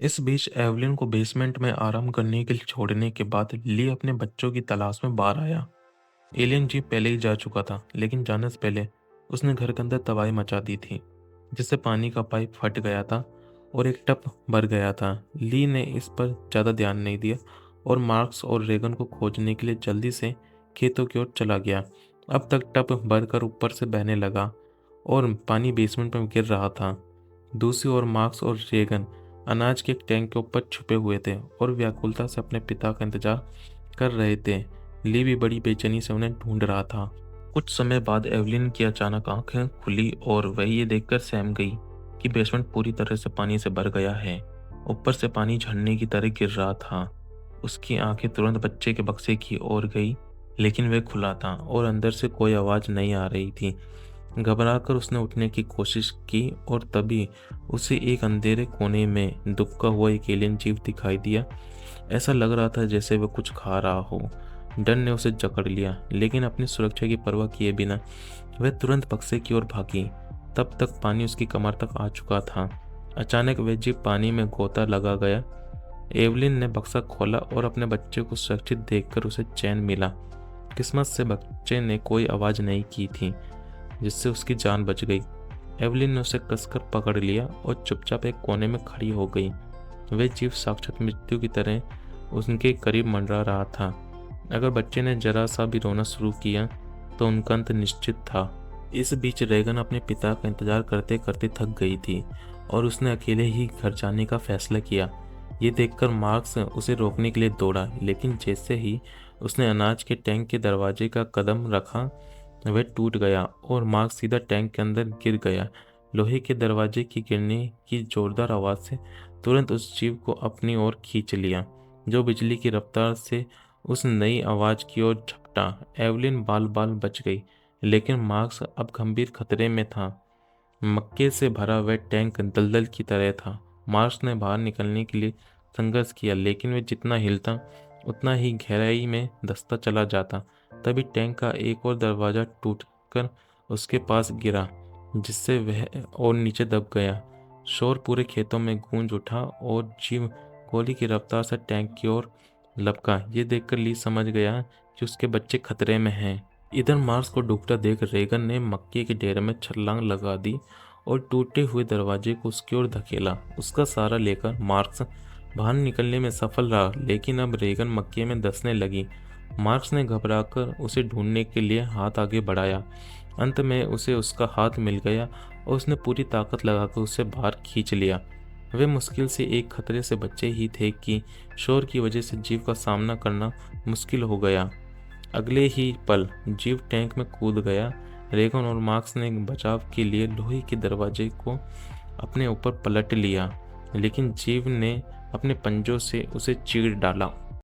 इस बीच एवलिन को बेसमेंट में आराम करने के लिए छोड़ने के बाद ली अपने बच्चों की तलाश में बाहर आया। एलियन जीप पहले ही जा चुका था, लेकिन जाने से पहले उसने घर के अंदर तबाही मचा दी थी, जिससे पानी का पाइप फट गया था और एक टब भर गया था। ली ने इस पर ज़्यादा ध्यान नहीं दिया और मार्क्स और रेगन को खोजने के लिए जल्दी से खेतों की ओर चला गया। अब तक टब भरकर ऊपर से बहने लगा और पानी बेसमेंट में गिर रहा था। दूसरी ओर मार्क्स और रेगन अनाज के एक टैंक के ऊपर छुपे हुए थे और व्याकुलता से अपने पिता का इंतजार कर रहे थे। ली भी बड़ी बेचैनी से उन्हें ढूंढ रहा था। कुछ समय बाद एवलिन की अचानक आंखें खुली और वह ये देखकर सहम गई कि बेसमेंट पूरी तरह से पानी से भर गया है। ऊपर से पानी झरने की तरह गिर रहा था। उसकी आंखें तुरंत बच्चे के बक्से की ओर गई, लेकिन वह खुला था और अंदर से कोई आवाज़ नहीं आ रही थी। घबराकर उसने उठने की कोशिश की और तभी उसे एक अंधेरे कोने में दुबका हुआ एक एलियन जीव दिखाई दिया। ऐसा लग रहा था जैसे वह कुछ खा रहा हो। डर ने उसे जकड़ लिया, लेकिन अपनी सुरक्षा की परवाह किए बिना वह तुरंत बक्से की ओर भागी। तब तक पानी उसकी कमर तक आ चुका था। अचानक वह जीव पानी में गोता लगा गया। एवलिन ने बक्सा खोला और अपने बच्चे को सुरक्षित देखकर उसे चैन मिला। किस्मत से बच्चे ने कोई आवाज़ नहीं की थी, जिससे उसकी जान बच गई। एवलिन ने उसे कसकर पकड़ लिया और चुपचाप एक कोने में खड़ी हो गई। वह जीव साक्षात मृत्यु की तरह उनके करीब मंडरा रहा था। अगर बच्चे ने जरा सा भी रोना शुरू किया तो उनका अंत निश्चित था। इस बीच रेगन अपने पिता का इंतजार करते करते थक गई थी और उसने अकेले ही घर जाने का फैसला किया। ये देखकर मार्क्स उसे रोकने के लिए दौड़ा, लेकिन जैसे ही उसने अनाज के टैंक के दरवाजे का कदम रखा, वह टूट गया और मार्क्स सीधा टैंक के अंदर गिर गया। लोहे के दरवाजे की गिरने की जोरदार आवाज़ से तुरंत उस जीव को अपनी ओर खींच लिया, जो बिजली की रफ्तार से उस नई आवाज़ की ओर झपटा। एवलिन बाल बाल बच गई, लेकिन मार्क्स अब गंभीर खतरे में था। मक्के से भरा वह टैंक दलदल की तरह था। मार्क्स ने बाहर निकलने के लिए संघर्ष किया, लेकिन वह जितना हिलता उतना ही गहराई में धंसता चला जाता। तभी टैंक का एक और दरवाजा टूटकर उसके पास गिरा, जिससे वह और नीचे दब गया। शोर पूरे खेतों में गूंज उठा और जीव गोली की रफ्तार से टैंक की ओर लपका। ये देखकर ली समझ गया कि उसके बच्चे खतरे में हैं। इधर मार्स को डूबता देख रेगन ने मक्के के ढेर में छलांग लगा दी और टूटे हुए दरवाजे को उसकी ओर धकेला। उसका सहारा लेकर मार्क्स बाहर निकलने में सफल रहा, लेकिन अब रेगन मक्के में धंसने लगी। मार्क्स ने घबराकर उसे ढूंढने के लिए हाथ आगे बढ़ाया। अंत में उसे उसका हाथ मिल गया और उसने पूरी ताकत लगाकर उसे बाहर खींच लिया। वे मुश्किल से एक खतरे से बचे ही थे कि शोर की वजह से जीव का सामना करना मुश्किल हो गया। अगले ही पल जीव टैंक में कूद गया। रेगन और मार्क्स ने बचाव के लिए लोहे के दरवाजे को अपने ऊपर पलट लिया, लेकिन जीव ने अपने पंजों से उसे चीर डाला।